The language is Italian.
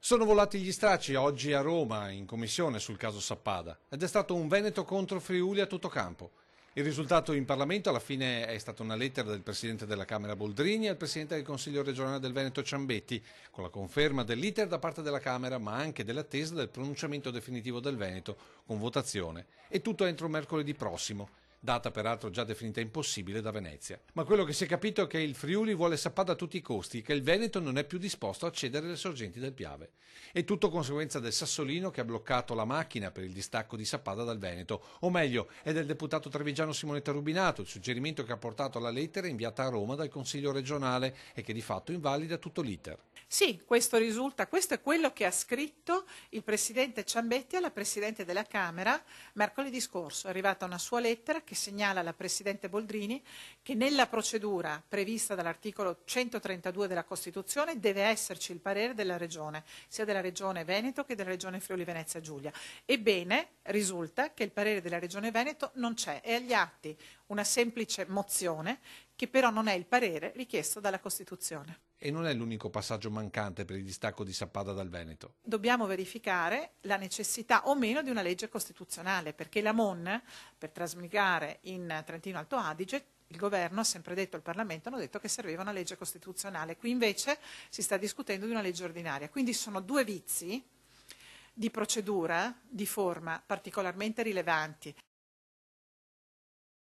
Sono volati gli stracci oggi a Roma in commissione sul caso Sappada ed è stato un Veneto contro Friuli a tutto campo. Il risultato in Parlamento alla fine è stata una lettera del Presidente della Camera Boldrini e al Presidente del Consiglio regionale del Veneto Ciambetti, con la conferma dell'iter da parte della Camera ma anche dell'attesa del pronunciamento definitivo del Veneto con votazione. E tutto entro mercoledì prossimo. Data peraltro già definita impossibile da Venezia. Ma quello che si è capito è che il Friuli vuole Sappada a tutti i costi e che il Veneto non è più disposto a cedere le sorgenti del Piave. È tutto conseguenza del Sassolino che ha bloccato la macchina per il distacco di Sappada dal Veneto, o meglio, è del deputato trevigiano Simonetta Rubinato, il suggerimento che ha portato alla lettera inviata a Roma dal Consiglio regionale e che di fatto invalida tutto l'iter. Sì, questo è quello che ha scritto il Presidente Ciambetti alla Presidente della Camera mercoledì scorso. È arrivata una sua lettera che segnala alla Presidente Boldrini che nella procedura prevista dall'articolo 132 della Costituzione deve esserci il parere della Regione, sia della Regione Veneto che della Regione Friuli Venezia Giulia. Ebbene, risulta che il parere della Regione Veneto non c'è, è agli atti una semplice mozione che però non è il parere richiesto dalla Costituzione. E non è l'unico passaggio mancante per il distacco di Sappada dal Veneto. Dobbiamo verificare la necessità o meno di una legge costituzionale, perché la MON, per trasmigrare in Trentino Alto Adige, il governo ha sempre detto, il Parlamento hanno detto che serviva una legge costituzionale. Qui invece si sta discutendo di una legge ordinaria. Quindi sono due vizi di procedura, di forma particolarmente rilevanti.